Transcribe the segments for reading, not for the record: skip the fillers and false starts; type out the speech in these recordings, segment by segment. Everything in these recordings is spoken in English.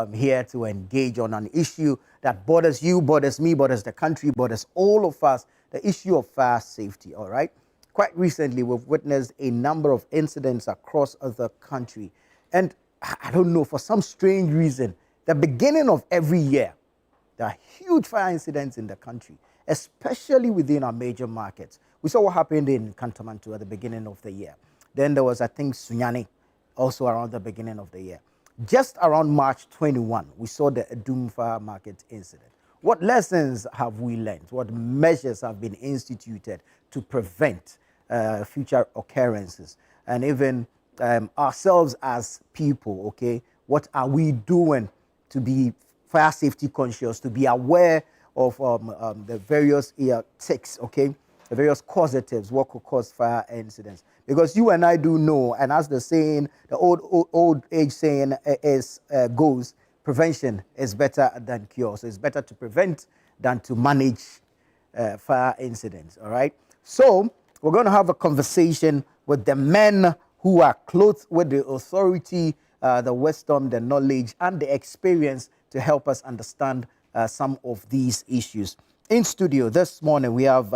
I'm here to engage on an issue that bothers you, bothers me, bothers the country, bothers all of us, the issue of fire safety, all right? Quite recently, we've witnessed a number of incidents across the country. And I don't know, for some strange reason, the beginning of every year, there are huge fire incidents in the country, especially within our major markets. We saw what happened in Kantamanto at the beginning of the year. Then there was, I think, Sunyani, also around the beginning of the year. Just around March 21, we saw the Edum Fire Market incident. What lessons have we learned? What measures have been instituted to prevent future occurrences? And even ourselves as people, okay, what are we doing to be fire safety conscious, to be aware of the various ticks, okay, the various causatives, what could cause fire incidents? Because you and I do know, and as the saying, the old age saying goes, prevention is better than cure. So it's better to prevent than to manage fire incidents, all right? So we're going to have a conversation with the men who are clothed with the authority, the wisdom, the knowledge, and the experience to help us understand some of these issues. In studio this morning, we have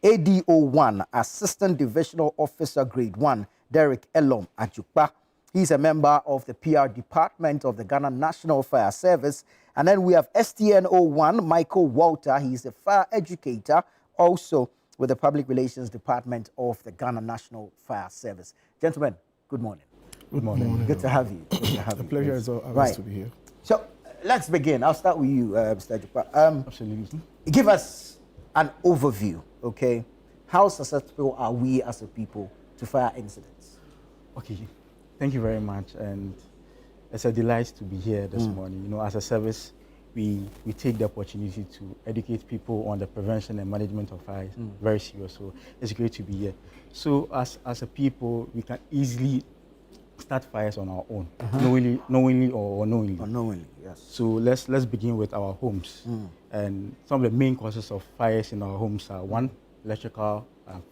ADO1, Assistant Divisional Officer Grade 1, Derek Elom Ajukpa. He's a member of the PR Department of the Ghana National Fire Service. And then we have STN01, Michael Walter. He's a fire educator, also with the Public Relations Department of the Ghana National Fire Service. Gentlemen, good morning. Good morning. Good to have you. Good to have The you. pleasure is ours to be here. So let's begin. I'll start with you, Mr. Ajukpa. Absolutely. Give us an overview, okay? How susceptible are we as a people to fire incidents? Okay. Thank you very much. And it's a delight to be here this morning. You know, as a service, we take the opportunity to educate people on the prevention and management of fires very serious. So it's great to be here. So as a people, we can easily start fires on our own, knowingly or unknowingly. Unknowingly, yes. So let's begin with our homes. And some of the main causes of fires in our homes are one, electrical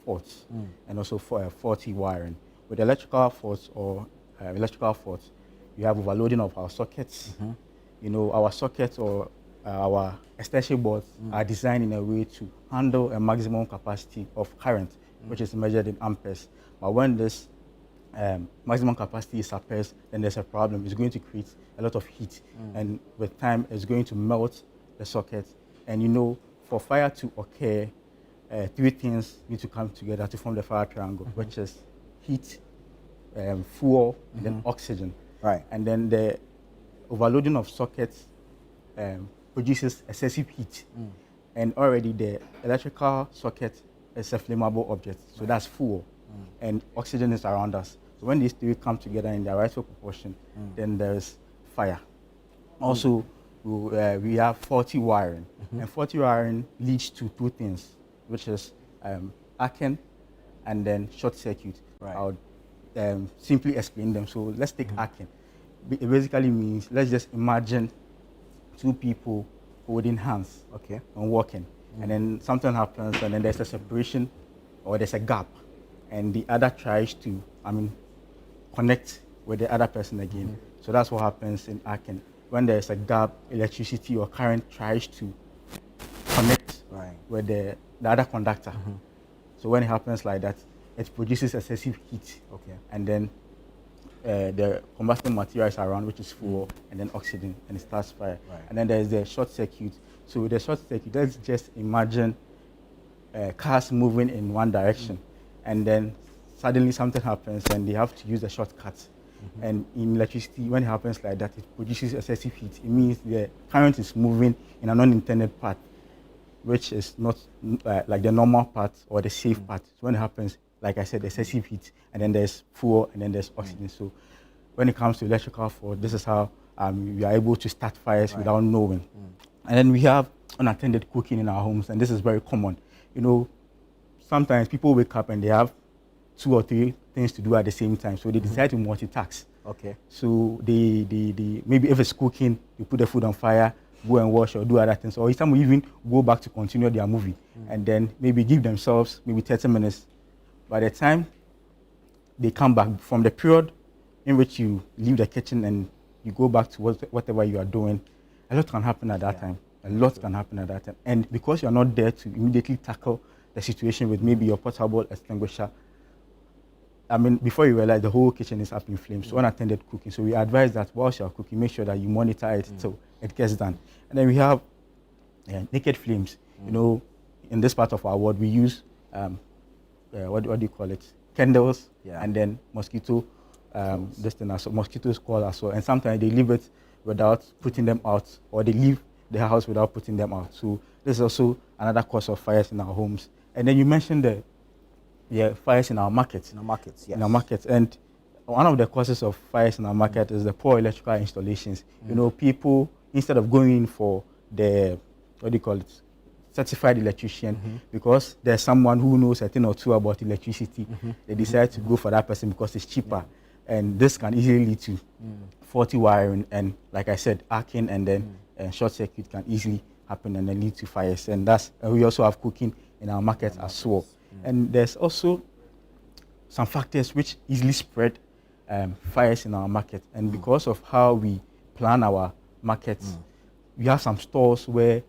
faults, and also faulty wiring. With electrical faults we have overloading of our sockets. You know, our sockets or our extension boards are designed in a way to handle a maximum capacity of current, which is measured in amperes. But when this maximum capacity is suppressed, then there's a problem. It's going to create a lot of heat, and with time, it's going to melt the socket. And you know, for fire to occur, three things need to come together to form the fire triangle, which is heat, fuel, and then oxygen. Right. And then the overloading of sockets produces excessive heat. And already the electrical socket is a flammable object, so that's fuel. And oxygen is around us. So when these three come together in their rightful proportion, then there's fire. Also, we have faulty wiring. And faulty wiring leads to two things, which is arcing and then short circuit. Right. I'll simply explain them. So let's take arcing. It basically means, let's just imagine two people holding hands, okay, and walking. And then something happens, and then there's a separation or there's a gap. And the other tries to, connect with the other person again. So that's what happens in arcing. When there's a gap, electricity or current tries to connect with the other conductor. So when it happens like that, it produces excessive heat. Okay. And then the combustible material is around, which is fuel, and then oxygen, and it starts fire. Right. And then there's the short circuit. So the short circuit, let's just imagine cars moving in one direction. And then suddenly something happens and they have to use a shortcut. And in electricity, when it happens like that, it produces excessive heat. It means the current is moving in an unintended path, which is not like the normal path or the safe path. So when it happens, like I said, excessive heat, and then there's fuel, and then there's oxygen. So when it comes to electrical fault, this is how we are able to start fires without knowing. And then we have unattended cooking in our homes, and this is very common. You know, sometimes people wake up and they have 2 or 3 things to do at the same time, so they decide to multitask. Okay. So they maybe if it's cooking, you put the food on fire, go and wash or do other things, or some will even go back to continue their movie, and then maybe give themselves maybe 30 minutes. By the time they come back from the period in which you leave the kitchen and you go back to whatever you are doing, a lot can happen at that time. A lot can happen at that time. And because you're not there to immediately tackle the situation with maybe your portable extinguisher, I mean, before you realize the whole kitchen is up in flames, so unattended cooking. So we advise that whilst you're cooking, make sure that you monitor it till it gets done. And then we have naked flames. You know, in this part of our world, we use, what do you call it? Candles, and then mosquito, mosquitoes call as well. And sometimes they leave it without putting them out, or they leave the house without putting them out. So this is also another cause of fires in our homes. And then you mentioned the fires in our markets. In our markets, yes. In our markets. And one of the causes of fires in our market is the poor electrical installations. You know, people, instead of going in for the, what do you call it, certified electrician, because there's someone who knows a thing or two about electricity, they decide to go for that person because it's cheaper. And this can easily lead to faulty wiring, and like I said, arcing, and then short circuit can easily happen and then lead to fires. And we also have cooking in our markets as well. And there's also some factors which easily spread fires in our market. And because of how we plan our markets, we have some stores where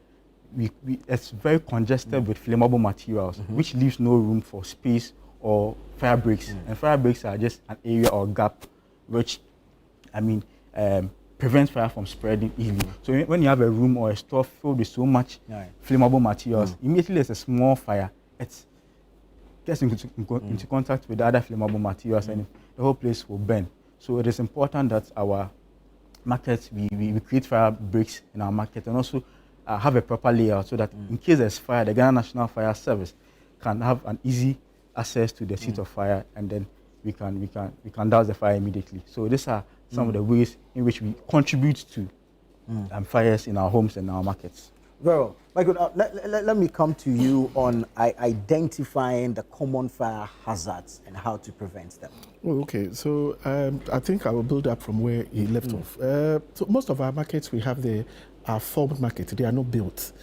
it's very congested with flammable materials, which leaves no room for space or fire breaks. And fire breaks are just an area or gap which, I mean, prevents fire from spreading easily. So when you have a room or a store filled with so much flammable materials, immediately there's a small fire, it gets into contact with the other flammable materials, and the whole place will burn. So it is important that our markets, we create fire breaks in our market, and also have a proper layout so that in case there's fire, the Ghana National Fire Service can have an easy access to the seat of fire, and then we can douse the fire immediately. So these are some of the ways in which we contribute to fires in our homes and our markets. Very well. Michael, let me come to you on identifying the common fire hazards and how to prevent them. Oh, okay, so I think I will build up from where he left off. So most of our markets, we have our formed market. They are not built.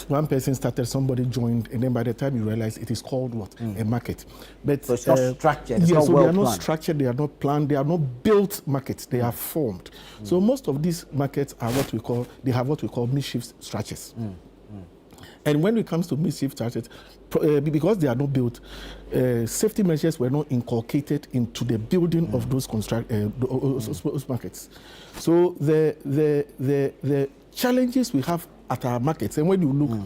One person started, somebody joined, and then by the time you realize it is called what? A market. But so it's not structured. It's yeah, not so well they are planned. not structured, they are not planned, they are not built markets, they are formed. So most of these markets are they have what we call mischief structures. And when it comes to mischief structures, because they are not built, safety measures were not inculcated into the building of those markets. So the challenges we have at our markets, and when you look,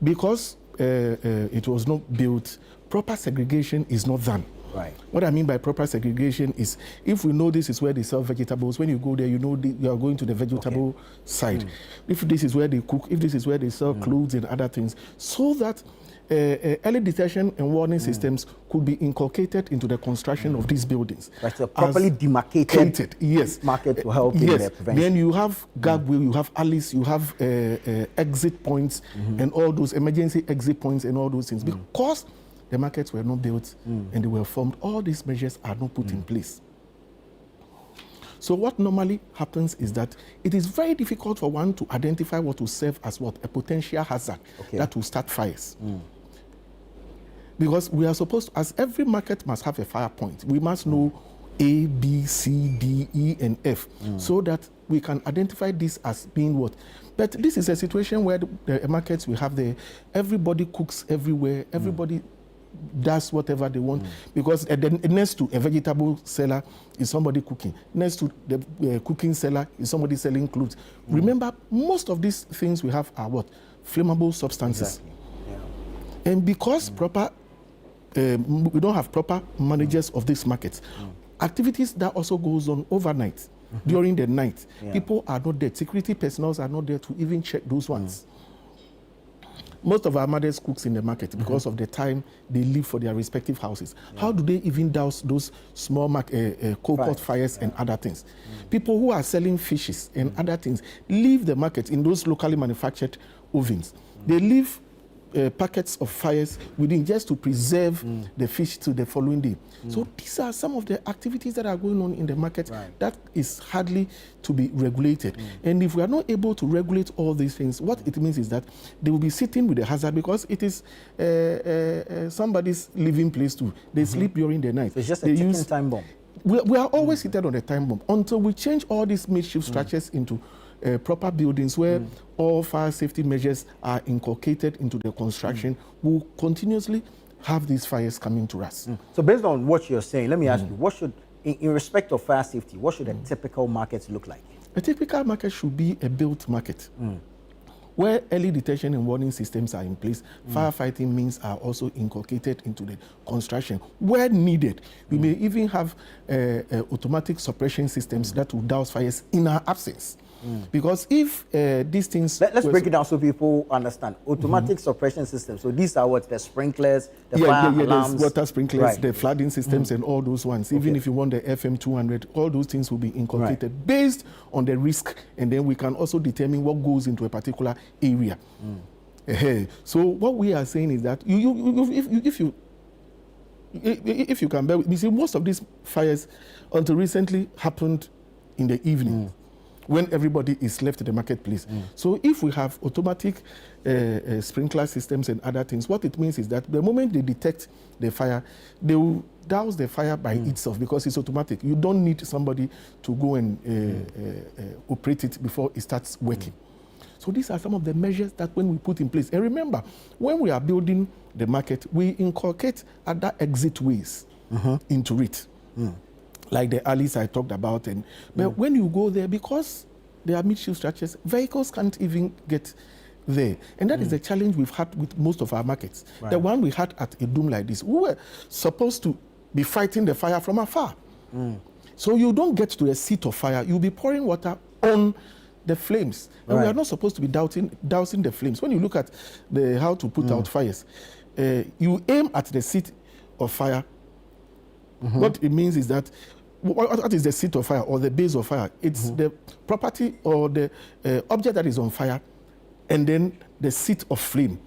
because it was not built, proper segregation is not done. Right. What I mean by proper segregation is, if we know this is where they sell vegetables, when you go there, you know you are going to the vegetable side. If this is where they cook, if this is where they sell clothes and other things, so that early detection and warning systems could be inculcated into the construction of these buildings. Right, so properly demarcated yes. market to help in the prevention. Then you have gagway, you have alleys, you have exit points and all those emergency exit points and all those things. Because the markets were not built and they were formed, all these measures are not put in place. So what normally happens is that it is very difficult for one to identify what will serve as what? A potential hazard that will start fires. Because we are supposed to, as every market must have a fire point, we must know A, B, C, D, E, and F, so that we can identify this as being what. But this is a situation where the markets we have everybody cooks everywhere, everybody does whatever they want, because next to a vegetable seller is somebody cooking. Next to the cooking seller is somebody selling clothes. Remember, most of these things we have are what? Flammable substances. Exactly. Yeah. And because we don't have proper managers of these markets, activities that also goes on overnight, during the night. People are not there. Security personnel are not there to even check those ones. Most of our mothers cooks in the market because of the time they leave for their respective houses. How do they even douse those small coal pot fires and other things? People who are selling fishes and other things leave the market in those locally manufactured ovens. They leave packets of fires within just to preserve the fish to the following day. So these are some of the activities that are going on in the market that is hardly to be regulated. And if we are not able to regulate all these things, what it means is that they will be sitting with the hazard, because it is somebody's living place too. They sleep during the night. So it's just a ticking time bomb. we are always seated on the time bomb until we change all these makeshift structures into proper buildings where all fire safety measures are inculcated into the construction. We'll continuously have these fires coming to us. So based on what you're saying, let me ask you, what should, in respect of fire safety, what should a typical market look like? A typical market should be a built market where early detection and warning systems are in place. Firefighting means are also inculcated into the construction. Where needed, we may even have automatic suppression systems that will douse fires in our absence. Because if these things... Let's break it down so people understand. Automatic suppression systems. So these are what? The sprinklers, the fire alarms. There's water sprinklers, the flooding systems and all those ones. Even if you want the FM 200, all those things will be inculcated based on the risk. And then we can also determine what goes into a particular area. So what we are saying is that if you can bear with me, see, most of these fires until recently happened in the evening. When everybody is left in the marketplace. So if we have automatic sprinkler systems and other things, what it means is that the moment they detect the fire, they will douse the fire by itself because it's automatic. You don't need somebody to go and operate it before it starts working. So these are some of the measures that when we put in place. And remember, when we are building the market, we inculcate other exit ways into it. Like the alleys I talked about. But when you go there, because there are makeshift structures, vehicles can't even get there. And that is the challenge we've had with most of our markets. The one we had at a dome like this, we were supposed to be fighting the fire from afar. So you don't get to a seat of fire, you'll be pouring water on the flames. And we are not supposed to be dousing the flames. When you look at how to put out fires, you aim at the seat of fire. What it means is that what is the seat of fire or the base of fire? It's the property or the object that is on fire and then the seat of flame.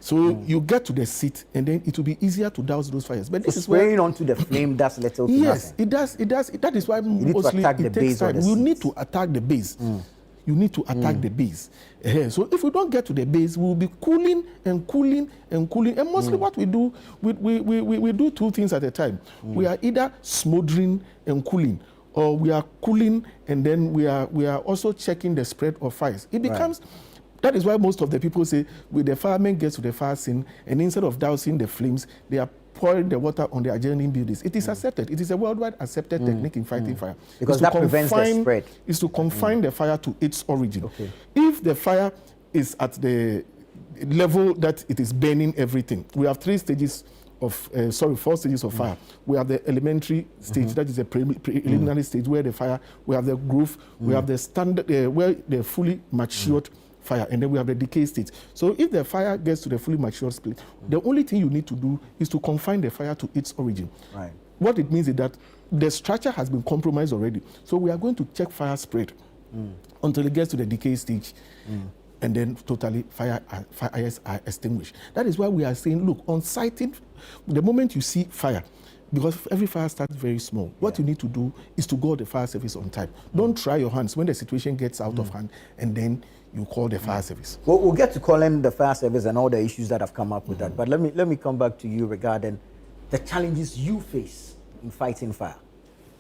So you get to the seat and then it will be easier to douse those fires. But this is spraying onto the flame does little to yes, nothing. it does. That is why mostly it takes time. You need to attack the base. You need to attack the base. So if we don't get to the base, we will be cooling and cooling and cooling. And mostly what we do, we do two things at a time. We are either smoldering and cooling, or we are cooling and then we are also checking the spread of fires. It becomes, that is why most of the people say, when the firemen get to the fire scene, and instead of dousing the flames, they are pouring the water on the adjoining buildings. It is accepted. It is a worldwide accepted technique in fighting fire. Because that prevents the spread. Is to confine the fire to its origin. If the fire is at the level that it is burning everything, we have 4 stages of fire. We have the elementary stage, that is the preliminary stage where the fire, we have the growth, we have the standard, where the fully matured fire, and then we have the decay stage. So if the fire gets to the fully mature state, the only thing you need to do is to confine the fire to its origin. What it means is that the structure has been compromised already. So we are going to check fire spread until it gets to the decay stage. And then totally fires are extinguished. That is why we are saying, look, on sighting, the moment you see fire, because every fire starts very small, what you need to do is to call the fire service on time. Don't try your hands when the situation gets out of hand, and then you call the fire service. Well, we'll get to calling the fire service and all the issues that have come up with that. But let me come back to you regarding the challenges you face in fighting fire.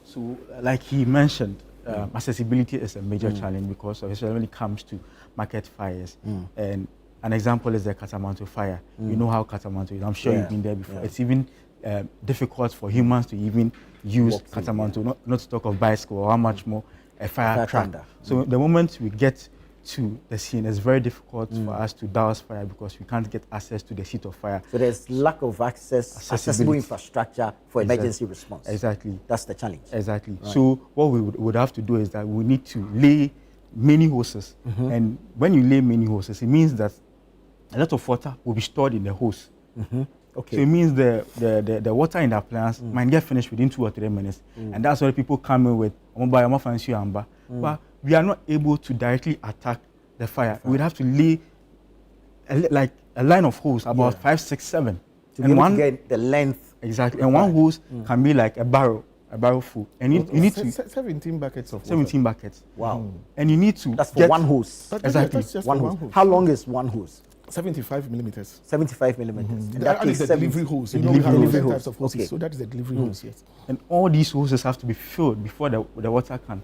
So, like he mentioned, accessibility is a major challenge because especially when it comes to market fires. And an example is the Katamanto fire. You know how Katamanto is. I'm sure you've been there before. It's even difficult for humans to even use Katamanto, not to talk of bicycle or how much more a fire truck. So the moment we get to the scene, it's very difficult for us to douse fire because we can't get access to the seat of fire. So there's lack of accessible infrastructure for emergency response. Exactly. That's the challenge. Exactly. So what we would have to do is that we need to lay many hoses. And when you lay many hoses, it means that a lot of water will be stored in the hose. So it means the water in the plants might get finished within 2 or 3 minutes. And that's why people come in with but we are not able to directly attack the fire. We'd have to lay a line of hose about 5, 6, 7. To get the length. Exactly. And one hose can be like a barrel full. And you need to 17 buckets of water. 17 buckets. Wow. And you need to That's for one hose. Exactly. That's just one for hose. How long is one hose? 75 millimeters. 75 millimeters. In That is the delivery hose. You know, we have delivery different hose. types of hoses, Okay. so that is the delivery hose, yes. And all these hoses have to be filled before the water can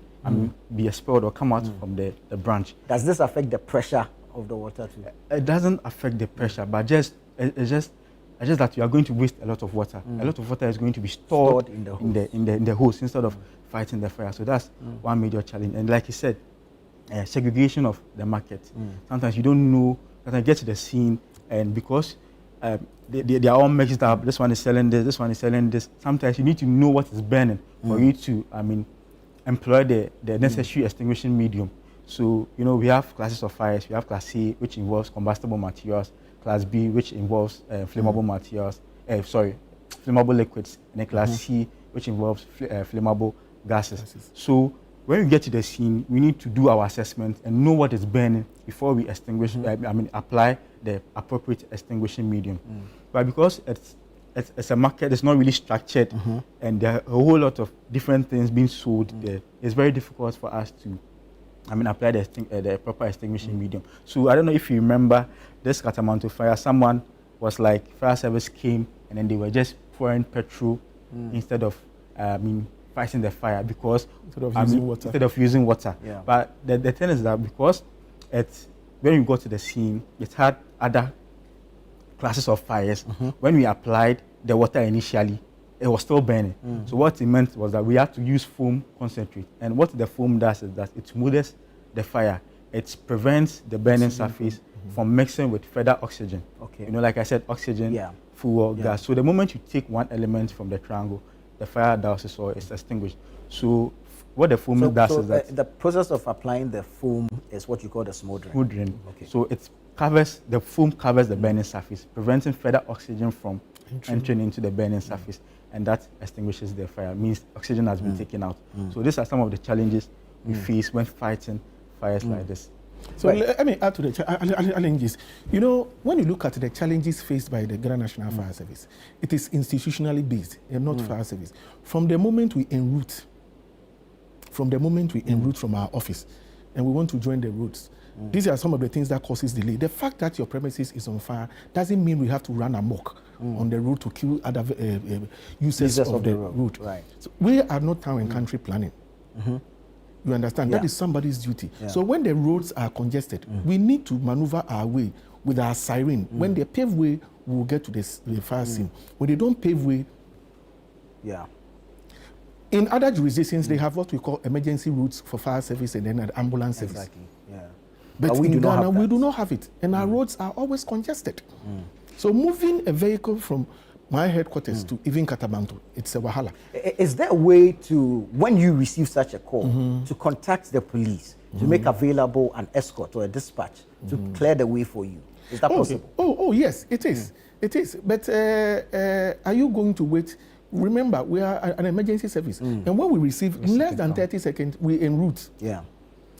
be expelled or come out from the branch. Does this affect the pressure of the water too? It doesn't affect the pressure, but it's just that you are going to waste a lot of water. A lot of water is going to be stored in the in the hose instead of fighting the fire. So that's one major challenge. And like you said, segregation of the market. Sometimes you don't know, that I get to the scene, and because they are all mixed up, this one is selling this one is selling this. Sometimes you need to know what is burning for you to, employ the necessary extinguishing medium. So, you know, we have classes of fires. We have Class C, which involves combustible materials, Class B, which involves flammable materials, flammable liquids, and then Class C, which involves flammable gases. So when we get to the scene, we need to do our assessment and know what is burning before we extinguish, apply the appropriate extinguishing medium. But because it's a market, it's not really structured, and there are a whole lot of different things being sold there, it's very difficult for us to apply the proper extinguishing medium. So I don't know if you remember this Katamanto fire. Someone was like, fire service came and then they were just pouring petrol instead of fighting the fire because instead of using water. Yeah. But the thing is that because when we got to the scene, it had other classes of fires. When we applied the water initially, it was still burning. So what it meant was that we had to use foam concentrate. And what the foam does is that it smoothes the fire. It prevents the burning surface from mixing with further oxygen. Okay. You know, like I said, oxygen, fuel, gas. So the moment you take one element from the triangle, the fire douse or is extinguished. So what the foam does is that the process of applying the foam is what you call the smoldering. smoothen. Okay. So the foam covers the burning surface, preventing further oxygen from entering into the burning surface, and that extinguishes the fire. Means oxygen has been taken out. So these are some of the challenges we face when fighting fires like this. So let me add to the challenges. You know, when you look at the challenges faced by the Ghana National Fire Service, it is institutionally based and not fire service. From the moment we en route from our office and we want to join the roads, these are some of the things that causes delay. The fact that your premises is on fire doesn't mean we have to run amok on the road to kill other users of the road. Right. So we are not town and country planning. You understand? That is somebody's duty. Yeah. So when the roads are congested, we need to maneuver our way with our siren. When they pave way, we will get to the fire scene. When they don't pave way, in other jurisdictions, they have what we call emergency routes for fire service and then ambulance service. Exactly. Yeah. But we in do not Ghana, have we that. do not have it. And our roads are always congested. So moving a vehicle from my headquarters to even Katamanto, it's a wahala. Is there a way to, when you receive such a call, to contact the police, to make available an escort or a dispatch to clear the way for you? Is that possible? Oh, yes, it is. It is. But are you going to wait? Remember, we are an emergency service. And when we receive, in less than 30 seconds, we en route. Yeah.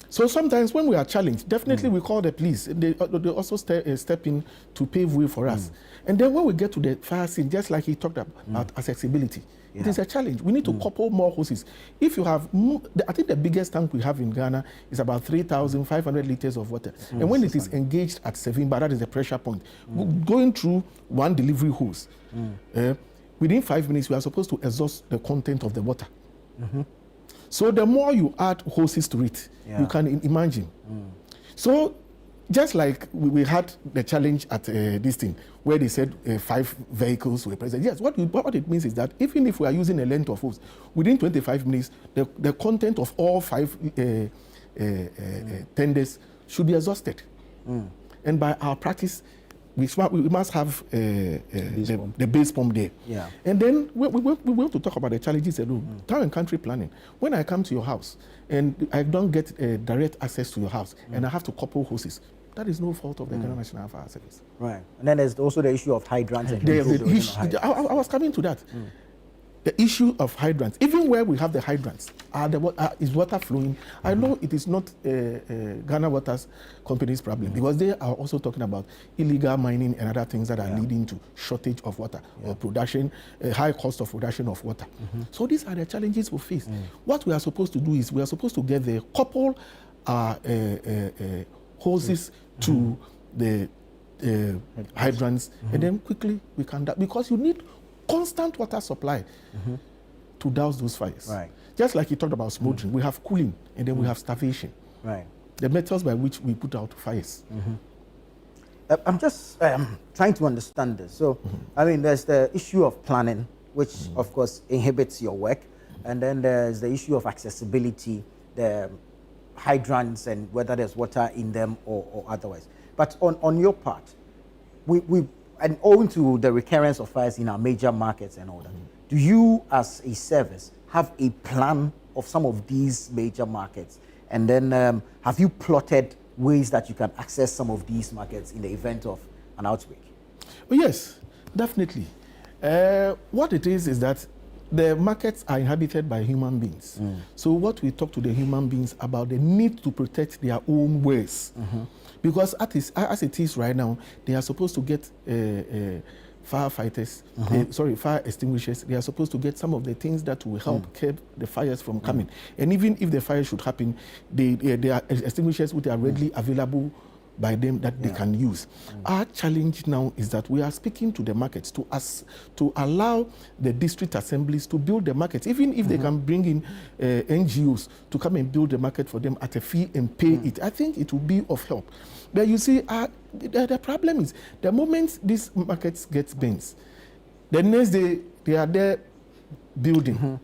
So sometimes when we are challenged, definitely we call the police. They also step in to pave way for us. And then when we get to the fire scene, just like he talked about accessibility, it is a challenge. We need to couple more hoses. If you have, I think the biggest tank we have in Ghana is about 3,500 liters of water. And when it is engaged at 7 bar, that is the pressure point, going through one delivery hose, within 5 minutes, we are supposed to exhaust the content of the water. So the more you add hoses to it, you can imagine. So just like we had the challenge at this thing, where they said 5 vehicles were present. Yes, what it means is that even if we are using a length of hose, within 25 minutes, the content of all 5 tenders should be exhausted. And by our practice, we must have the base pump there. Yeah. And then we want to talk about the challenges alone. Town and country planning. When I come to your house and I don't get direct access to your house and I have to couple hoses, that is no fault of the Ghana National Fire Service. Right. And then there's also the issue of hydrants. And I was coming to that. The issue of hydrants, even where we have the hydrants, is water flowing? I know it is not Ghana Waters Company's problem because they are also talking about illegal mining and other things that are leading to shortage of water or production, high cost of production of water. So these are the challenges we face. What we are supposed to do is we are supposed to get the couple hoses to the hydrants, and then quickly we can because you need constant water supply to douse those fires. Right. Just like you talked about smoldering, we have cooling, and then we have starvation. Right. The methods by which we put out fires. I'm just trying to understand this. So, I mean, there's the issue of planning, which of course inhibits your work, and then there's the issue of accessibility, the hydrants and whether there's water in them or otherwise. But on your part, we and owing to the recurrence of fires in our major markets and all that, do you as a service have a plan of some of these major markets? And then have you plotted ways that you can access some of these markets in the event of an outbreak? Oh, yes, definitely. What it is that the markets are inhabited by human beings. So what we talk to the human beings about the need to protect their own wares. Because as it is right now, they are supposed to get firefighters, fire extinguishers. They are supposed to get some of the things that will help curb the fires from coming. And even if the fire should happen, there are extinguishers which are readily available by them that they can use. Our challenge now is that we are speaking to the markets to allow the district assemblies to build the markets, even if they can bring in NGOs to come and build the market for them at a fee and pay it. I think it will be of help. But you see, the problem is the moment these markets get bins, the next day they are there building.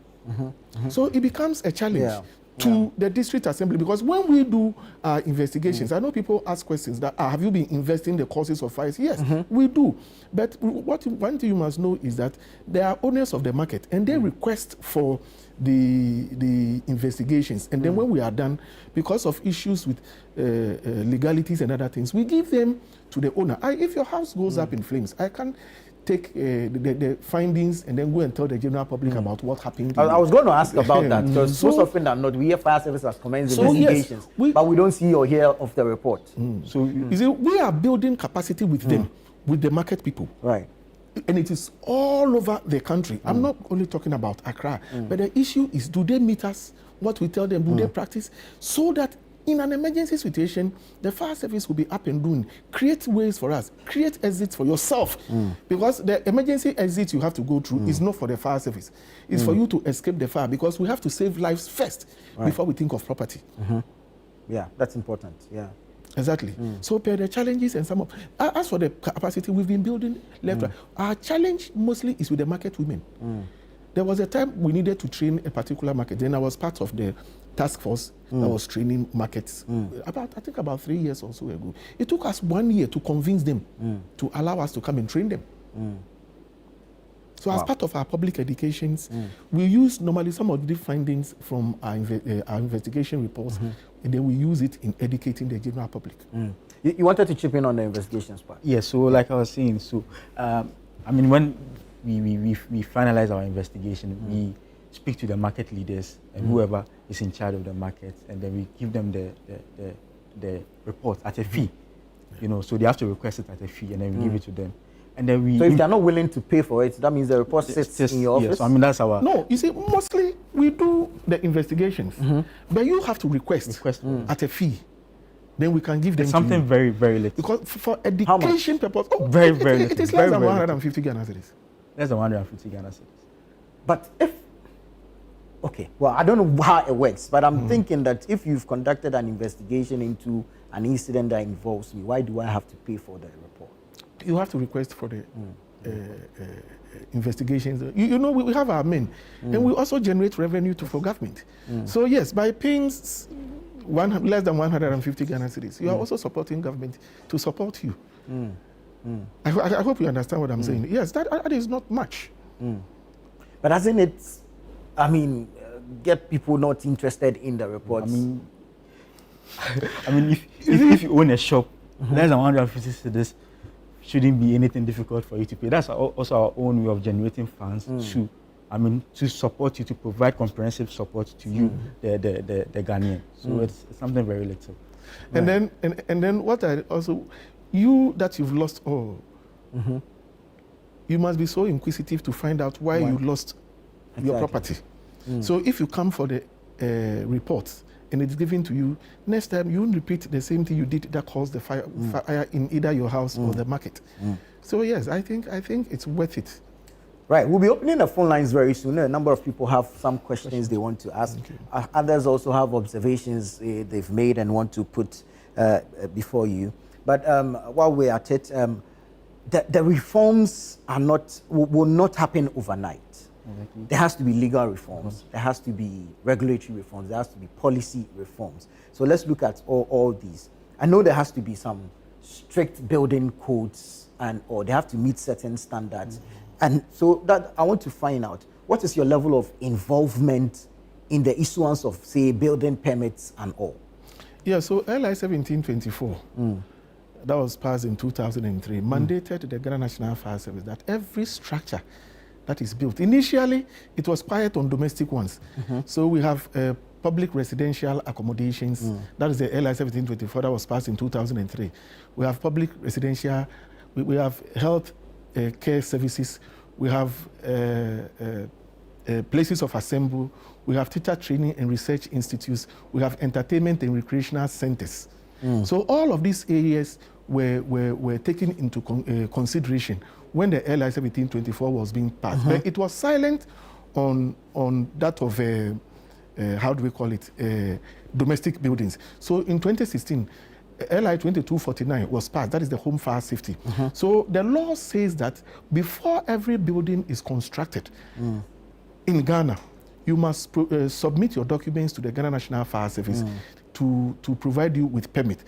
So it becomes a challenge to the district assembly, because when we do our investigations, I know people ask questions that have you been investing the causes of fires? Yes, we do. But one thing you must know is that they are owners of the market and they request for the investigations, and then when we are done, because of issues with legalities and other things, we give them to the owner. If your house goes up in flames, I can take the findings and then go and tell the general public about what happened. I was going to ask about that, because most often than not, we hear fire service has commenced investigations, but we don't see or hear of the report. So you see, we are building capacity with them, with the market people. Right. And it is all over the country. I'm not only talking about Accra, but the issue is, do they meet us? What we tell them, do they practice? So that in an emergency situation, the fire service will be up and doing. Create ways for us. Create exits for yourself. Because the emergency exit you have to go through is not for the fire service. It's for you to escape the fire, because we have to save lives first before we think of property. Yeah, that's important. Yeah. Exactly. So per the challenges and some of, as for the capacity, we've been building left, right. Our challenge mostly is with the market women. There was a time we needed to train a particular market. Then I was part of the task force that was training markets I think about 3 years or so ago. It took us 1 year to convince them to allow us to come and train them. So as part of our public educations, we use normally some of the findings from our investigation reports, and then we use it in educating the general public. You wanted to chip in on the investigations part? Yeah, so like I was saying, so I mean, when we finalize our investigation, we speak to the market leaders and whoever is in charge of the market, and then we give them the report at a fee. You know, so they have to request it at a fee, and then we give it to them. And then we. So if they're not willing to pay for it, that means the report sits in your office? Yes, I mean, that's our. No, you see, mostly we do the investigations, but you have to request at a fee. Then we can give them something very, very little. Because for education purpose, very little. It is less than 150 Ghana cedis. Less than 150 Ghana cedis. But if, okay, well, I don't know how it works, but I'm thinking that if you've conducted an investigation into an incident that involves me, why do I have to pay for the report? You have to request for the investigations. You know, we have our men, and we also generate revenue for government. So yes, by paying less than 150 Ghana cedis, you are also supporting government to support you. I hope you understand what I'm saying. Yes, that is not much. But doesn't it, I mean, get people not interested in the reports? I mean, if you own a shop, less than 150 cedis shouldn't be anything difficult for you to pay. That's also our own way of generating funds to support you, to provide comprehensive support to you, the Ghanaian. So it's something very little. And then what I also, you that you've lost all, you must be so inquisitive to find out why you lost your property. So if you come for the reports and it's given to you, next time you won't repeat the same thing you did that caused the fire in either your house or the market. So yes, I think it's worth it. Right, we'll be opening the phone lines very soon. A number of people have some questions they want to ask. Others also have observations they've made and want to put before you. But while we're at it, the reforms will not happen overnight. There has to be legal reforms. There has to be regulatory reforms. There has to be policy reforms. So let's look at all these. I know there has to be some strict building codes or they have to meet certain standards. And so that I want to find out, what is your level of involvement in the issuance of, say, building permits and all? Yeah, so LI 1724, that was passed in 2003, mandated the Ghana National Fire Service that every structure that is built, initially it was quiet on domestic ones. So we have public residential accommodations, that is the LI 1724 that was passed in 2003. We have public residential, we have health care services, we have places of assembly, we have teacher training and research institutes, we have entertainment and recreational centers. So all of these areas were taken into consideration when the LI 1724 was being passed. But it was silent on that of, how do we call it, domestic buildings. So in 2016, LI 2249 was passed, that is the home fire safety. So the law says that before every building is constructed in Ghana, you must submit your documents to the Ghana National Fire Service to provide you with permit.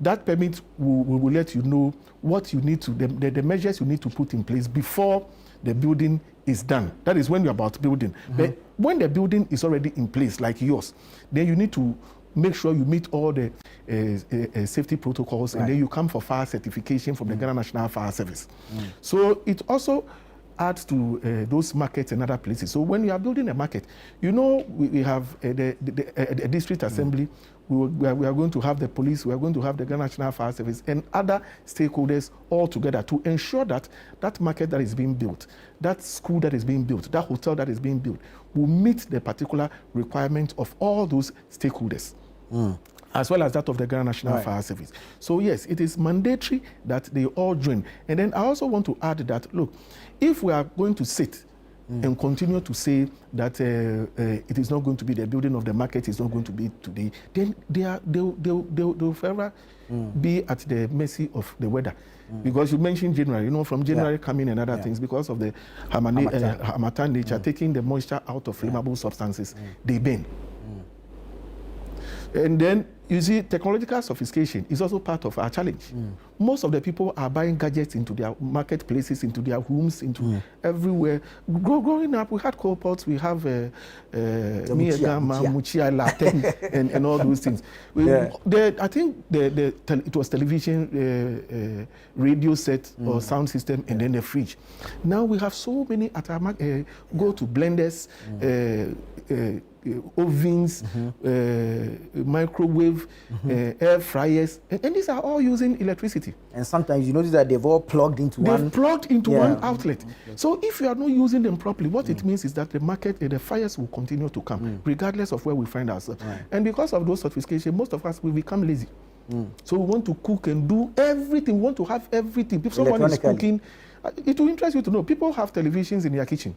That permit will let you know what you need to, the measures you need to put in place before the building is done. That is when you're about building. But when the building is already in place, like yours, then you need to make sure you meet all the safety protocols, and then you come for fire certification from the Ghana National Fire Service. So it also adds to those markets and other places. So when you are building a market, you know we have the district assembly, we are going to have the police, we are going to have the Ghana National Fire Service and other stakeholders all together to ensure that that market that is being built, that school that is being built, that hotel that is being built will meet the particular requirement of all those stakeholders. As well as that of the Ghana National Fire Service. So yes, it is mandatory that they all join. And then I also want to add that, look, if we are going to sit and continue to say that it is not going to be the building of the market, is not going to be today, then they'll forever be at the mercy of the weather. Because you mentioned January, you know, from January coming and other things, because of the Harmattan nature, taking the moisture out of flammable substances, they burn. And then, you see, technological sophistication is also part of our challenge. Most of the people are buying gadgets into their marketplaces, into their homes, into everywhere. Growing up, we had coal pots, we have Muchia latte, and all those things. I think it was television, radio set, or sound system, and then the fridge. Now we have so many at our market, go to blenders, ovens, microwave, air fryers, and these are all using electricity. And sometimes you notice that they've all plugged into one outlet. So if you are not using them properly, what it means is that the market, the fires will continue to come, regardless of where we find ourselves. And because of those sophistication, most of us will become lazy. So we want to cook and do everything. We want to have everything. If someone is cooking, it will interest you to know, people have televisions in their kitchens.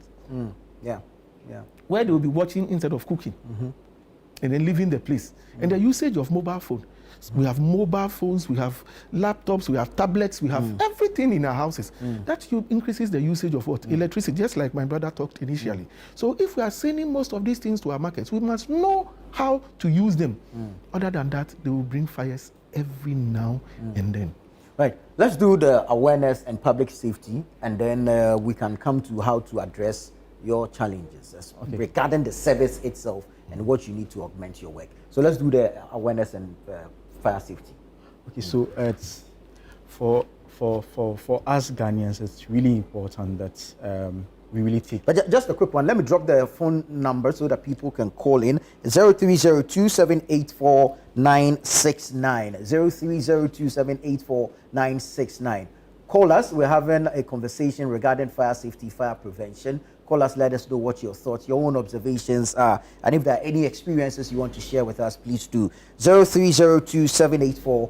Where they will be watching instead of cooking, and then leaving the place. And the usage of mobile phone. We have mobile phones, we have laptops, we have tablets, we have everything in our houses. That increases the usage of what? Electricity, just like my brother talked initially. So if we are sending most of these things to our markets, we must know how to use them. Other than that, they will bring fires every now and then. Right. Let's do the awareness and public safety, and then we can come to how to address your challenges regarding the service itself and what you need to augment your work. So let's do the awareness and fire safety. Okay, so it's for us Ghanaians, it's really important that we really take. But just a quick one. Let me drop the phone number so that people can call in. 0302-784-969. 0302-784-969. Call us. We're having a conversation regarding fire safety, fire prevention. Call Call us, let us know what your thoughts, your own observations are. And if there are any experiences you want to share with us, please do. 0302-784-969.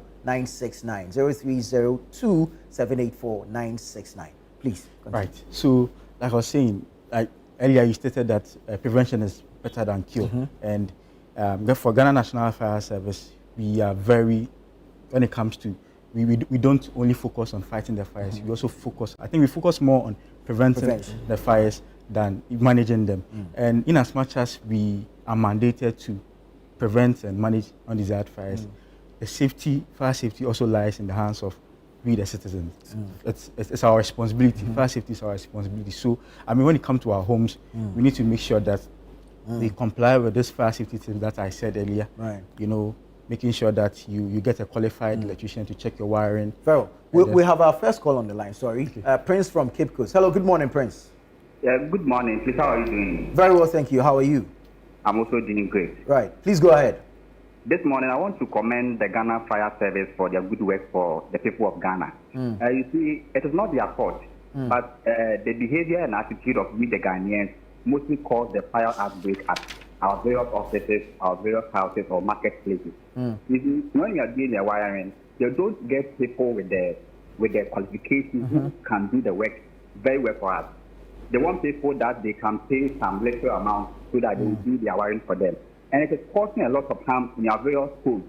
0302-784-969. Please continue. Right. So, like I was saying, like earlier, you stated that prevention is better than cure. And for Ghana National Fire Service, we are very, when it comes to, we don't only focus on fighting the fires, we also focus, I think we focus more on preventing the fires than managing them. And in as much as we are mandated to prevent and manage undesired fires, the fire safety also lies in the hands of we the citizens. It's our responsibility. Fire safety is our responsibility. So, I mean, when it comes to our homes, we need to make sure that we comply with this fire safety tips that I said earlier. Right. You know, making sure that you get a qualified electrician to check your wiring. Well, we have our first call on the line, sorry. Okay. Prince from Cape Coast. Hello, good morning, Prince. Yeah, good morning. Please, how are you doing? Very well, thank you. How are you? I'm also doing great. Right, please go ahead. This morning, I want to commend the Ghana Fire Service for their good work for the people of Ghana. You see, it is not their fault, but the behavior and attitude of we, the Ghanaians, mostly cause the fire outbreak at our various offices, our various houses or marketplaces. You see, when you are doing the wiring, you don't get people with the qualifications who can do the work very well for us. They want people that they can pay some little amount so that they will do their wiring for them. And it is causing a lot of harm in our various schools.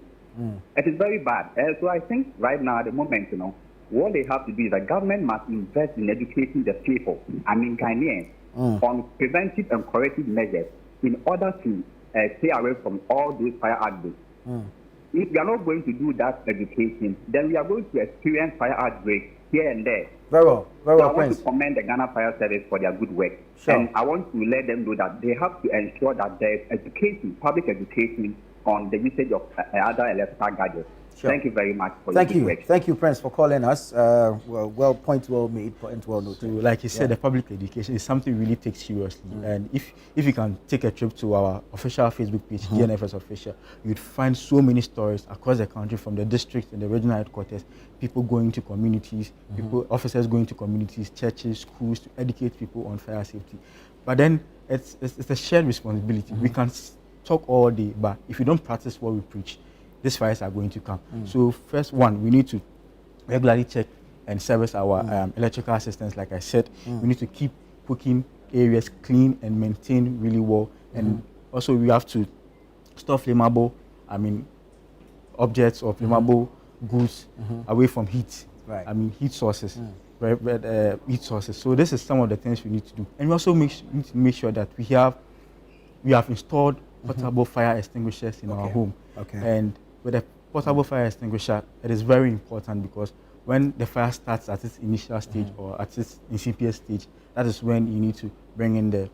It is very bad. So I think right now, at the moment, you know, what they have to do is the government must invest in educating the people, I mean Ghanaians, on preventive and corrective measures in order to stay away from all those fire outbreaks. If we are not going to do that education, then we are going to experience fire outbreaks here and there. Very well, So I want Prince. to commend the Ghana Fire Service for their good work. Sure. And I want to let them know that they have to ensure that there is education, public education on the usage of other electrical gadgets. Sure. Thank you very much for Thank your you. good work. Thank you, Prince, for calling us. Point well made, point well noted. So, like you said, the public education is something we really take seriously. And if you can take a trip to our official Facebook page, GNFS Official, you'd find so many stories across the country from the district and the regional headquarters, people going to communities, officers going to communities, churches, schools to educate people on fire safety. But then it's a shared responsibility. We can talk all day, but if you don't practice what we preach, these fires are going to come. So first one, we need to regularly check and service our electrical assistants. Like I said, we need to keep cooking areas clean and maintained really well. And also we have to store flammable, objects or flammable goods away from heat. Right. Heat sources. Heat sources. So this is some of the things we need to do. And we also need to make sure that we have installed portable fire extinguishers in our home. Okay. And with a portable fire extinguisher, it is very important because when the fire starts at its initial stage or at its incipient stage, that is when you need to bring in the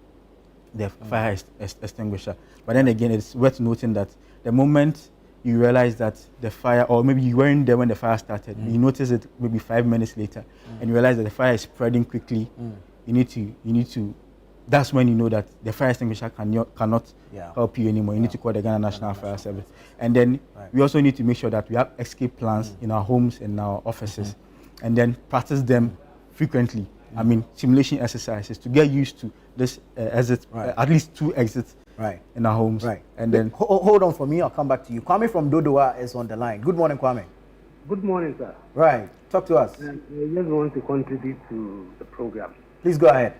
fire extinguisher. But then again, it's worth noting that the moment you realize that the fire, or maybe you weren't there when the fire started, you notice it maybe 5 minutes later, and you realize that the fire is spreading quickly, you need to. That's when you know that the fire extinguisher cannot help you anymore. You need to call the Ghana National Fire Service. And then we also need to make sure that we have escape plans in our homes and our offices, and then practice them frequently. Simulation exercises to get used to this exit, at least 2 exits in our homes. Right. And then hold on for me, I'll come back to you. Kwame from Dodowa is on the line. Good morning, Kwame. Good morning, sir. Right, talk to us. I just want to contribute to the program. Please go ahead.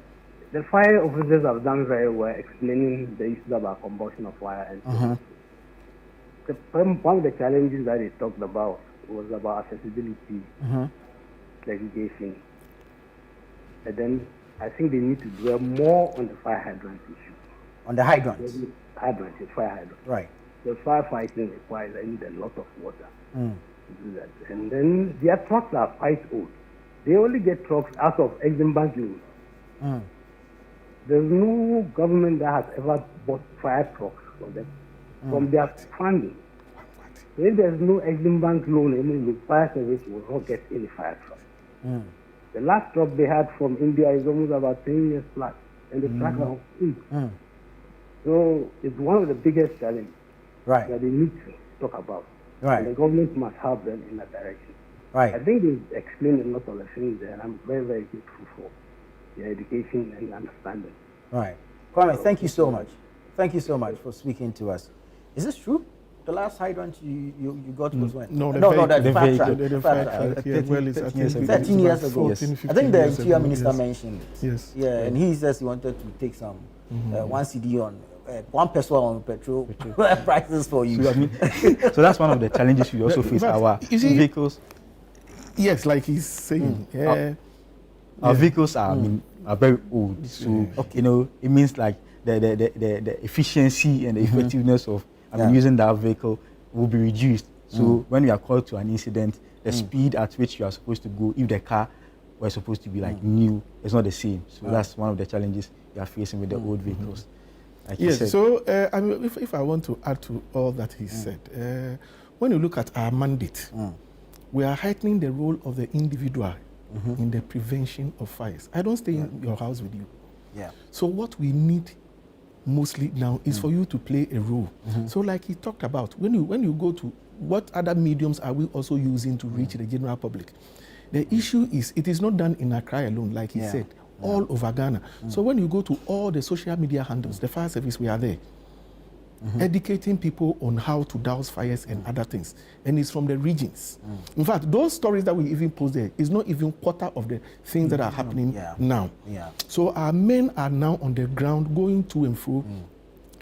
The fire officers have done very well explaining the issues about combustion of fire and so one of the challenges that they talked about was about accessibility, segregation. And then I think they need to dwell more on the fire hydrant issue. On the hydrants. Fire hydrant. Right. The firefighting requires a lot of water to do that. And then their trucks are quite old. They only get trucks out of Exim Bank loans. There's no government that has ever bought fire trucks for them from their funding. So if there's no Exim Bank loan, the fire service will not get any fire truck. The last truck they had from India is almost about 10 years plus, and the truck are old. So it's one of the biggest challenges that they need to talk about. And the government must help them in that direction. I think they've explained a lot of the things there, and I'm very, very grateful for their education and understanding. Right. Kwame, thank you so much. Thank you so much for speaking to us. Is this true? The last hydrant you got was when? No, the fire truck. The Fire fire truck. truck. Yeah, well, it's 13 years ago. 14, 15 I think the years interior ago, minister yes. mentioned it. Yes. Yeah, and he says he wanted to take some 1 CD on 1 peso on petrol prices for you. So, I mean, so that's one of the challenges we also face. But Our you see- vehicles, Yes, like he's saying. Yeah. our vehicles are, I mean, are very old. So you know, it means like the efficiency and the effectiveness of using that vehicle will be reduced. So when we are called to an incident, the speed at which you are supposed to go, if the car was supposed to be like new, it's not the same. So that's one of the challenges we are facing with the old vehicles. Like you Yes. said. So I mean, if I want to add to all that he said, when you look at our mandate, we are heightening the role of the individual in the prevention of fires. I don't stay in your house with you. Yeah. So what we need mostly now is for you to play a role. So like he talked about, when you go to what other mediums are we also using to reach the general public? The issue is it is not done in Accra alone, like he said, all over Ghana. So when you go to all the social media handles, the fire service, we are there. Educating people on how to douse fires and other things. And it's from the regions. In fact, those stories that we even post there is not even quarter of the things that are happening now. Yeah. So our men are now on the ground going to and fro,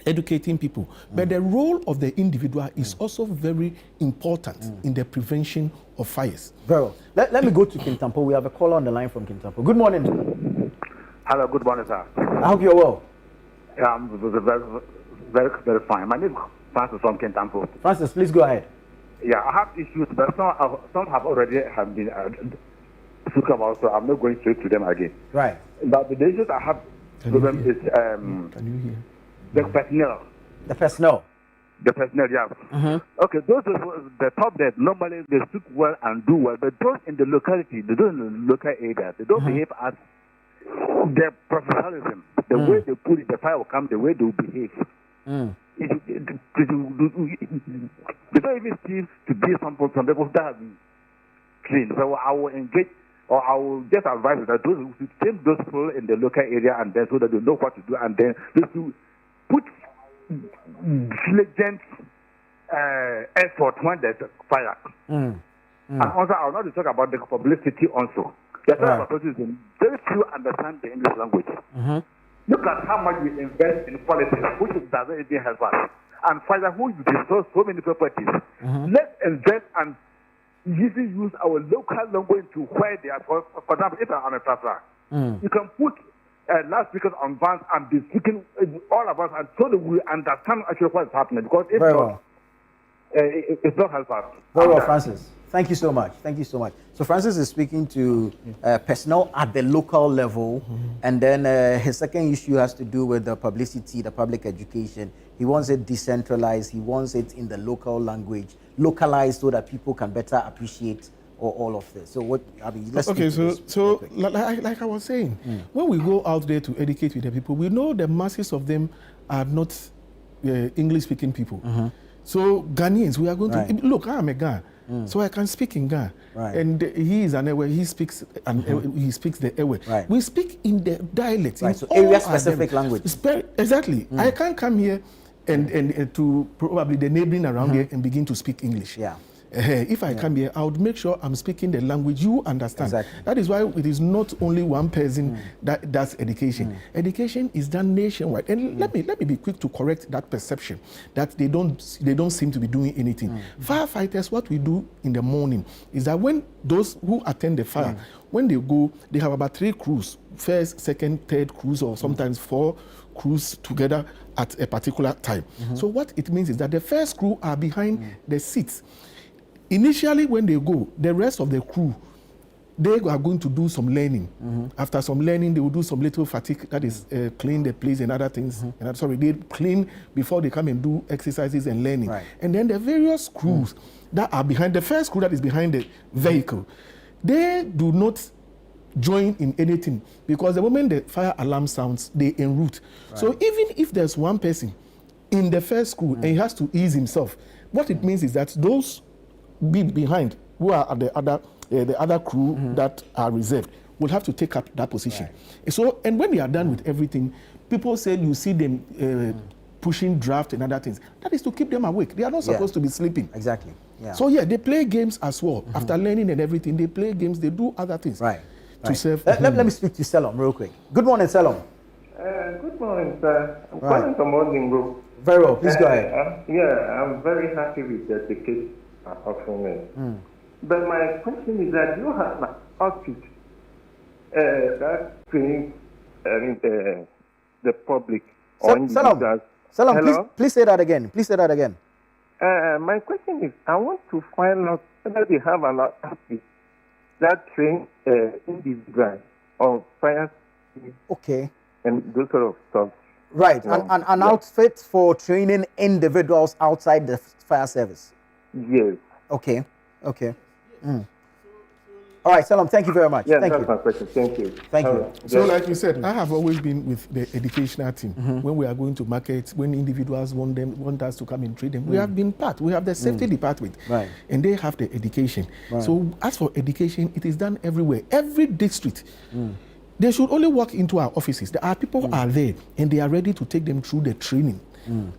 educating people. But the role of the individual is also very important in the prevention of fires. Very well. Let me go to Kintampo. We have a caller on the line from Kintampo. Good morning. Hello, good morning, sir. I hope you're well. Yeah, I'm very fine. My name is Francis from Kintampo. Francis, please go ahead. Yeah, I have issues, but some have already been spoken about, so I'm not going straight to them again. Right. But the issues I have problem is Can you hear? the personnel. The personnel. The personnel, yeah. Okay, those the top there normally they speak well and do well, but those in the locality, they don't in the local areas, they don't behave as their professionalism, the way they put it, the fire will come, the way they will behave. They don't even seem to be some people that have been clean. So I will engage, or I will just advise that those who take those people in the local area, and then so that they know what to do, and then just to put diligent effort when there's fire. And also, I will not talk about the publicity also. The fire is very few understand the English language. Look at how much we invest in politics, which doesn't even help us. And fire, who you destroy so many properties. Let's invest and even use our local language to where they are. For example, if I'm a traveler, you can put loudspeakers on vans and be speaking all of us, and so that we understand actually what is happening. Because if not, it's not help us. Very well, Francis. Thank you so much. Thank you so much. So Francis is speaking to personnel at the local level, and then his second issue has to do with the publicity, the public education. He wants it decentralized. He wants it in the local language, localized, so that people can better appreciate all of this. So what I mean, let's Okay, speak to this like I was saying, when we go out there to educate with the people, we know the masses of them are not English-speaking people. So Ghanaians, we are going to look. I am a Ghan, so I can speak in Ghan, and he is an Ewe. He speaks he speaks the Ewe. We speak in the dialects, so area-specific language. Exactly. I can't come here and to probably the neighboring around here and begin to speak English. Yeah. If I come here, I would make sure I'm speaking the language you understand. Exactly. That is why it is not only one person that does education. Education is done nationwide. And let me be quick to correct that perception that they don't seem to be doing anything. Firefighters, what we do in the morning is that when those who attend the fire, when they go, they have about 3 crews, first, second, third crews, or sometimes 4 crews together at a particular time. So what it means is that the first crew are behind the seats. Initially, when they go, the rest of the crew, they are going to do some learning. After some learning, they will do some little fatigue, that is clean the place and other things. They clean before they come and do exercises and learning. And then the various crews that are behind, the first crew that is behind the vehicle, they do not join in anything, because the moment the fire alarm sounds, they en route. So even if there's one person in the first crew and he has to ease himself, what it means is that those behind who are at the other crew that are reserved will have to take up that position. So, and when they are done with everything, people say you see them pushing draft and other things. That is to keep them awake. They are not supposed to be sleeping. Exactly. Yeah. So yeah, they play games as well. After learning and everything, they play games. They do other things. Right. To serve. Let me speak to Selom real quick. Good morning, Selom. Good morning, sir. I'm calling from Morning Group. Very well. Please go ahead. I'm very happy with the ticket offering me. But my question is that you have an outfit that training the public on Selom, please say that again. Please say that again. My question is, I want to find out whether they have an outfit that train individuals on fire. Okay. And those sort of stuff. Right. An outfit for training individuals outside the fire service. Yes. Okay. All right, Selom, thank you very much. Yeah, thank that's you. my question. Thank you. Thank you. So like you said, I have always been with the educational team. When we are going to markets, when individuals want us to come and train them, we have been part. We have the safety department. Right. And they have the education. Right. So as for education, it is done everywhere. Every district. They should only walk into our offices. Our people are there and they are ready to take them through the training.